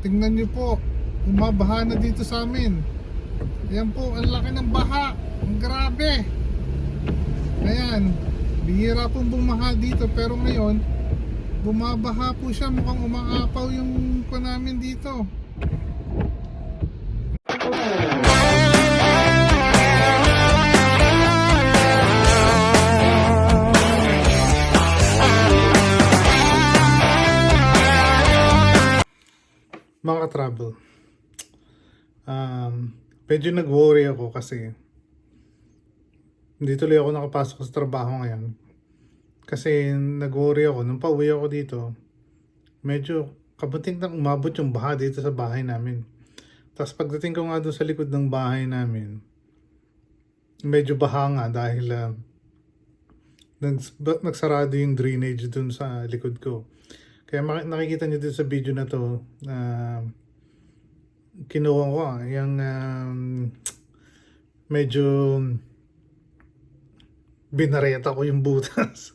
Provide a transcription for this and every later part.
tingnan nyo po, bumabaha na dito sa amin. Ayan po, ang laki ng baha. Ang grabe. Ayan, bihira pong bumaha dito, pero ngayon bumabaha po siya. Mukhang umaapaw yung ko namin dito. Mga ka-travel, medyo nag-worry ako kasi hindi tuloy ako nakapasok sa trabaho ngayon. Kasi nag-worry ako, nung pauwi ako dito, medyo kabuting nang umabot yung baha dito sa bahay namin. Tapos pagdating ko nga doon sa likod ng bahay namin, medyo baha nga dahil nagsarado yung drainage doon sa likod ko. Kaya nakikita niyo dito sa video na to, kinuha ko yung medyo binareta ko yung butas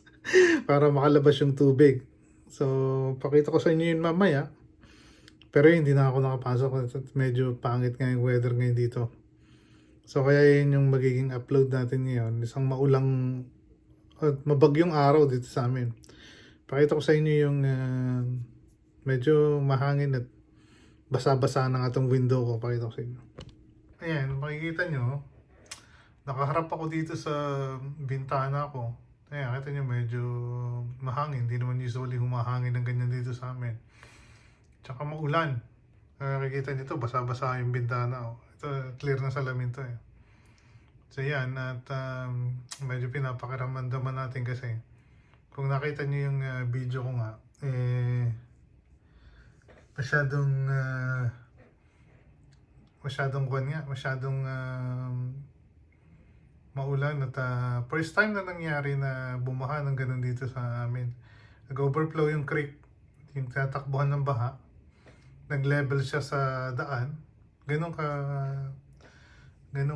para makalabas yung tubig. So, pakita ko sa inyo yun mamaya. Pero hindi na ako nakapasok. Medyo pangit nga yung weather ngayon dito. So, kaya yun yung magiging upload natin ngayon. Isang maulang at mabagyong araw dito sa amin. Pakita ko sa inyo yung medyo mahangin at basa-basa na nga itong window ko. Pakita ko sa inyo. Ayan, makikita nyo. Nakaharap ako dito sa bintana ko. Ayan, kita nyo medyo mahangin. Hindi naman usually humahangin ng ganyan dito sa amin. Tsaka maulan. Nakikita nyo ito, basa-basa yung bintana. Ito, clear na salamin to eh. So yan, at medyo pinapakiramandaman natin kasi kung nakita nyo yung video ko nga, masyadong maulan at first time na nangyari na bumaha ng ganun dito sa amin. Nag-overflow yung creek, yung tatakbuhan ng baha, nag-level siya sa daan. Ganun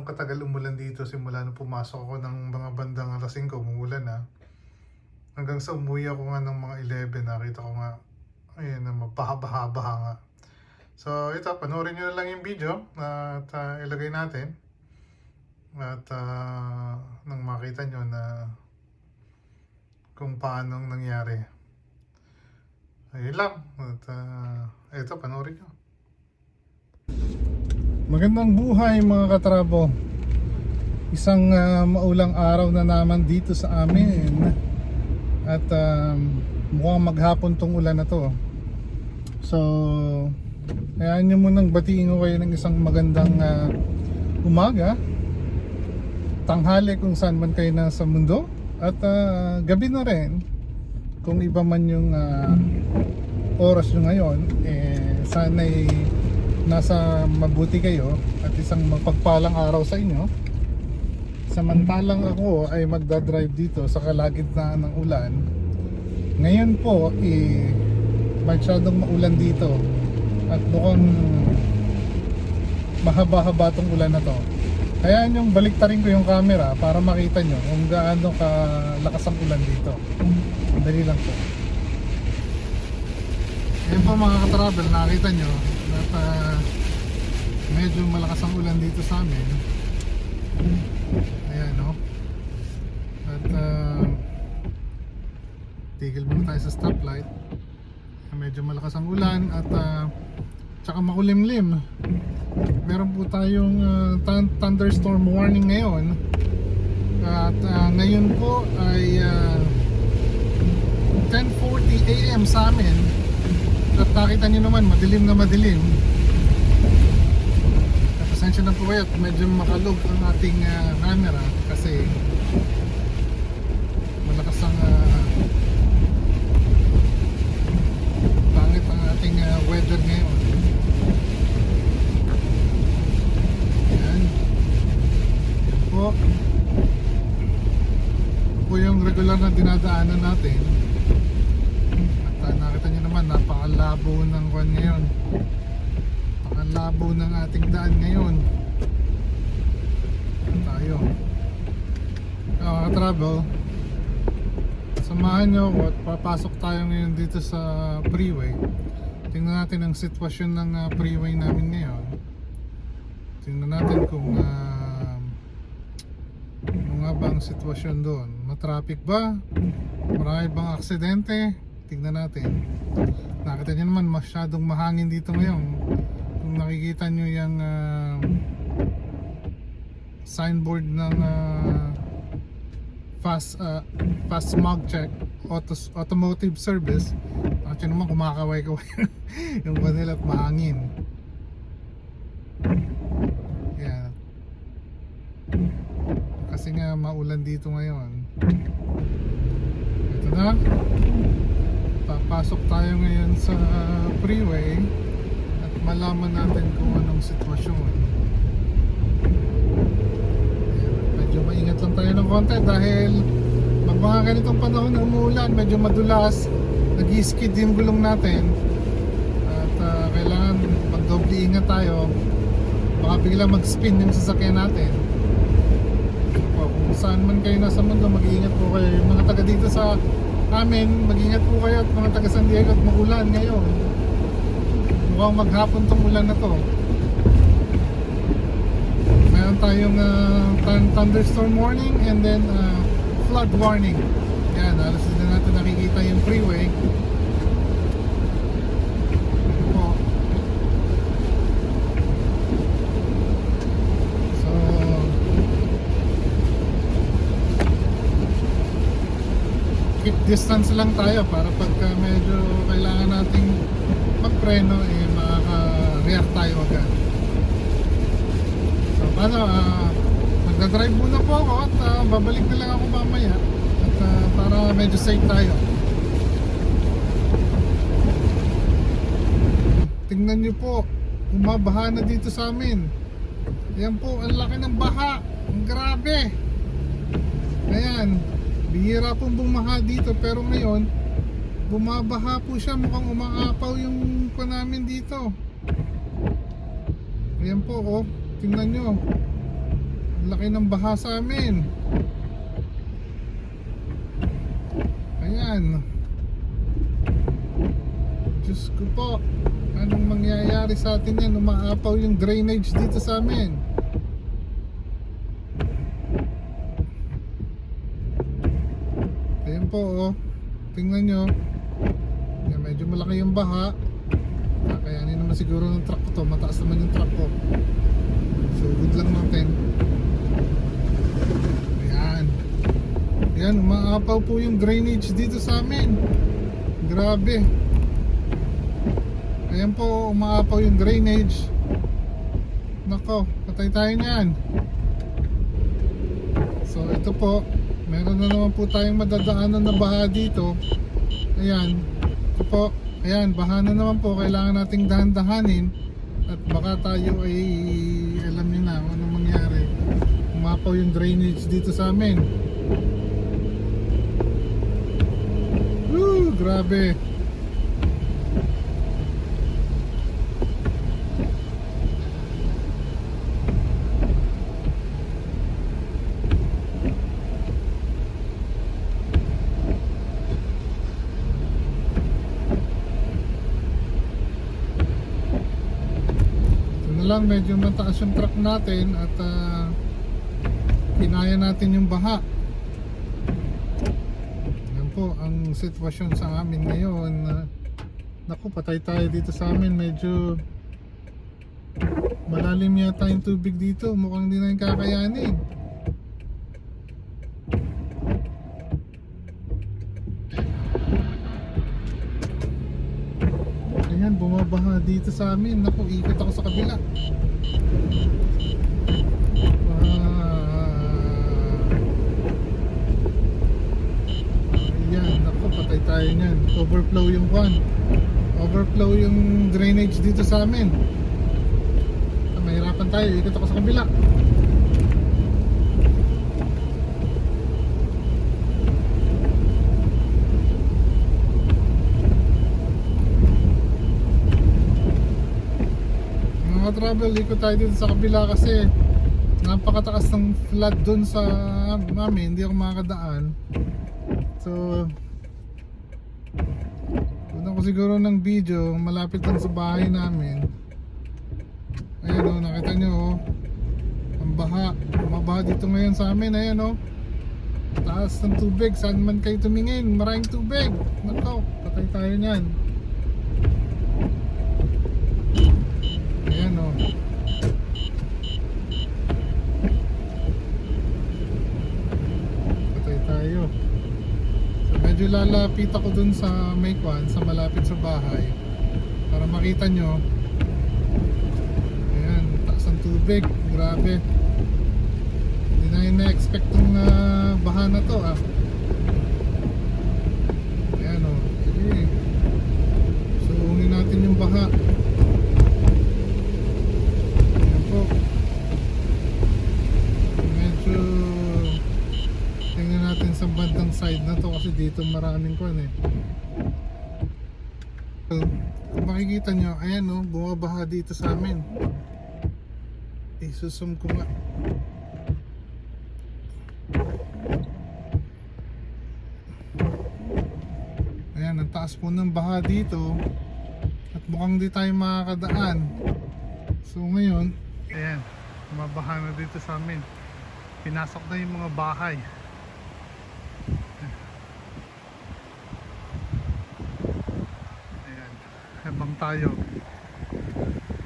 katagal umulan dito simula nung pumasok ako ng mga bandang alas 5, umulan na. Hanggang sa umuwi ako nga ng mga 11, nakita ko nga, ayun na mabaha-baha nga. So ito, panoorin nyo na lang yung video at ilagay natin. At nang makita nyo na kung paano nangyari. Ayun lang. At ito, panoorin nyo. Magandang buhay mga katrabo. Isang maulang araw na naman dito sa amin. At mukhang maghapon tong ulan na to. So, hayaan nyo munang batiin ko kayo ng isang magandang umaga, tanghali kung saan man kayo nasa mundo, at gabi na rin kung iba man yung oras nyo ngayon. Sana'y nasa mabuti kayo at isang mapagpalang araw sa inyo. Samantalang ako ay magdadrive dito sa kalagitnaan ng ulan. Ngayon po masyadong maulan dito at mukhang mahaba-haba tong ulan na to. Kaya yung baliktarin ko yung camera para makita nyo kung gaano kalakas ang ulan dito. Dali lang po. Ayan po mga ka-travel, nakita nyo at medyo malakas ang ulan dito sa amin. Ayan, no? At tigil muna tayo sa stoplight. Medyo malakas ang ulan at tsaka makulimlim. Meron po tayong thunderstorm warning ngayon. At ngayon po ay 10:40 AM sa amin. At nakita nyo naman, madilim na madilim. Pasensya na po kayo at medyo makalog ang ating camera kasi malakas ang pangit ang ating weather ngayon. Ayan. Yan po. Ito po yung regular na dinadaanan natin. At nakita nyo naman, napakalabo ng kwan ngayon. Napakalabo ng ating daan ngayon. Tayo travel, samahan nyo ako at papasok tayo ngayon dito sa freeway. tingnan natin ang sitwasyon ng freeway namin ngayon. Tingnan natin kung ano nga ba ang sitwasyon doon. Matraffic ba? Marami bang aksidente? Tingnan natin. Nakita nyo naman masyadong mahangin dito ngayon. Kung nakikita nyo yung signboard ng fast smog check, automotive service, nakita naman kumakaway-kaway yung kanila at mahangin. Yan. Kasi nga maulan dito ngayon. Ito na. Papasok tayo ngayon sa freeway at malaman natin kung anong sitwasyon. Medyo maingat lang tayo ng konti dahil pag mga ganitong panahon na umuulan, medyo madulas, nag-skid yung gulong natin at kailangan magdoble ingat tayo, baka bigla mag-spin yung sasakyan natin. Kung saan man kayo nasa mundo, mag-iingat po kayo. Yung mga taga dito sa amin, mag-ingat po kayo, at mga taga San Diego at magulan ngayon. Mukhang maghapon tong ulan na to. Meron tayong thunderstorm warning and then flood warning. Yan, halos din natin nakikita yung freeway. So keep distance lang tayo para pagka medyo kailangan nating magpreno, makaka-react tayo agad. So paano, magdadrive muna po ako at babalik na lang ako mamaya at para medyo safe tayo. Tingnan nyo po, bumabaha na dito sa amin. Yan po, ang laki ng baha, ang grabe. Ayan, bihira pong bumaha dito, pero ngayon bumabaha po siya, mukhang umaapaw yung ko namin dito. Ayan po, oh, tingnan nyo, ang laki ng baha sa amin. Ayan, Diyos ko po, anong mangyayari sa atin yan? Umaapaw yung drainage dito sa amin. Ayan po, oh, tingnan nyo. Yan, medyo malaki yung baha. Kakayanin naman siguro ng truck ko to. Mataas naman yung truck ko. So good lang natin. Ayan. Ayan, umaapaw po yung drainage dito sa amin. Grabe. Ayan po, umaapaw yung drainage. Nako, patay tayo niyan. So ito po, meron na naman po tayong madadaanan na baha dito. Ayan, ito po. Ayan, baha na naman po. Kailangan nating dahan-dahanin. At baka tayo ay alam niyo na kung anong mangyari. Umapaw yung drainage dito sa amin. Woo, grabe. Lang medyo mataas yung truck natin at kinaya natin yung baha. Yan po ang sitwasyon sa amin ngayon. Naku, patay tayo dito sa amin. Medyo malalim yata yung tubig dito. Mukhang hindi na yung kakayanin. Ayan, bumabaha dito sa amin. Naku, ikot ako sa kabila. Ayan, naku, patay tayo nyan. Overflow yung kwan. Overflow yung drainage dito sa amin. Mahirapan tayo, ikot ako sa kabila. Travel, ikot tayo dito sa kabila kasi napakataas ng flood dun sa amin, hindi ako makakadaan. So doon ako ko siguro ng video malapit lang sa bahay namin. Ayan o, nakita nyo o, ang baha, mabaha dito ngayon sa amin. Ayan o, taas ng tubig, saan man kayo tumingin, maraming tubig. Nako, patay tayo nyan. Ayan o, patay tayo. So medyo lalapit ako dun sa Mayquan, sa malapit sa bahay, para makita nyo. Ayan, taas ng tubig, grabe. Hindi na ina-expect tong baha na to ah. Ayan o, sige. Suungin natin yung baha. Ayan po. Medyo tingnan natin sa bandang side na to kasi dito maraming kuwan eh. So, kung makikita nyo, ayan o, bumabaha dito sa amin. Isusum ko nga. Ayan, ang taas po ng baha dito at mukhang di tayo makakadaan. So ngayon, ayan, mabaha na dito sa amin. Pinasok na yung mga bahay. Ayan, habang tayo,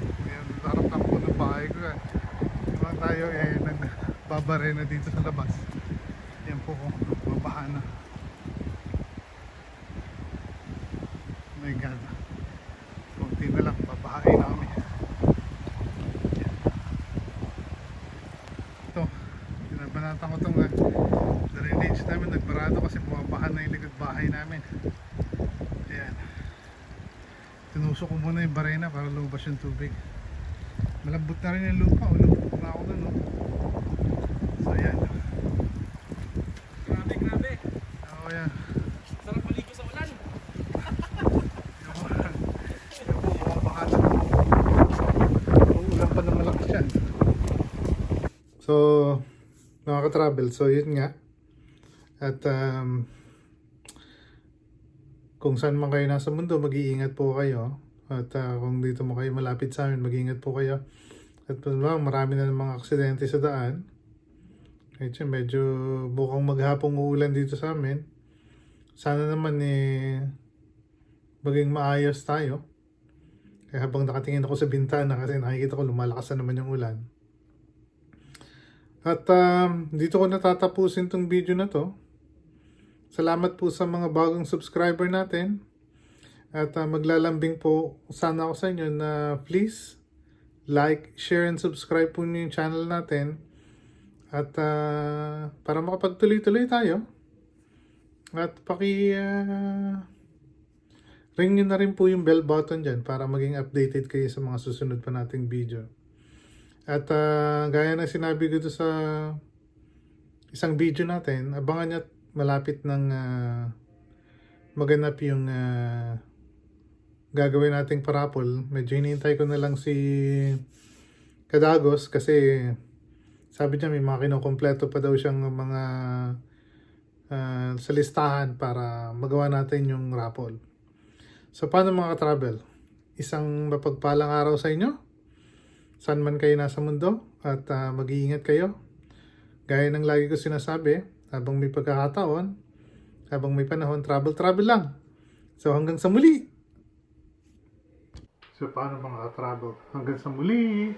ayan, harap lang po ng bahay ko eh. Habang tayo nagbabare na dito sa labas. Ayan po, mabaha na. Oh my God, konti na lang, babahain na kami. Ito, binabanatan ko itong drainage namin, nagbarado kasi bumabaha na yung likod bahay namin. Ayan, tinusok ko muna yung barena para lumabas yung tubig. Malambot na rin yung lupa, ulubog na ako dun. So ayan, Grabe. oh yan. Sarap maligo sa ulan. Uulan pa na malakas yan. So, nakaka-travel. So, yun nga. At kung saan man kayo nasa mundo, mag-iingat po kayo. At kung dito mo kayo malapit sa amin, mag-iingat po kayo. At marami na ng mga aksidente sa daan. Kahit medyo bukang maghapong uulan dito sa amin. Sana naman maging maayos tayo. Kaya habang nakatingin ako sa bintana kasi nakikita ko lumalakas na naman yung ulan. At dito ko natatapusin tong video na to. Salamat po sa mga bagong subscriber natin. At maglalambing po sana ako sa inyo na please like, share, and subscribe po niyo yung channel natin. At para makapagtuloy-tuloy tayo. At ring nyo na rin po yung bell button dyan para maging updated kayo sa mga susunod pa nating video. At gaya ng sinabi ko sa isang video natin, abangan nyo at malapit ng maganap yung gagawin nating parapol. Medyo hinihintay ko na lang si Kadagos kasi sabi niya may mga kinukumpleto pa daw siyang mga sa listahan para magawa natin yung raffle. So paano mga ka-travel? Isang mapagpalang araw sa inyo. Saan man kayo nasa mundo at mag-iingat kayo. Gaya ng lagi ko sinasabi, habang may pagkakataon, habang may panahon, travel lang. So hanggang sa muli. So paano mga ka-travel? Hanggang sa muli.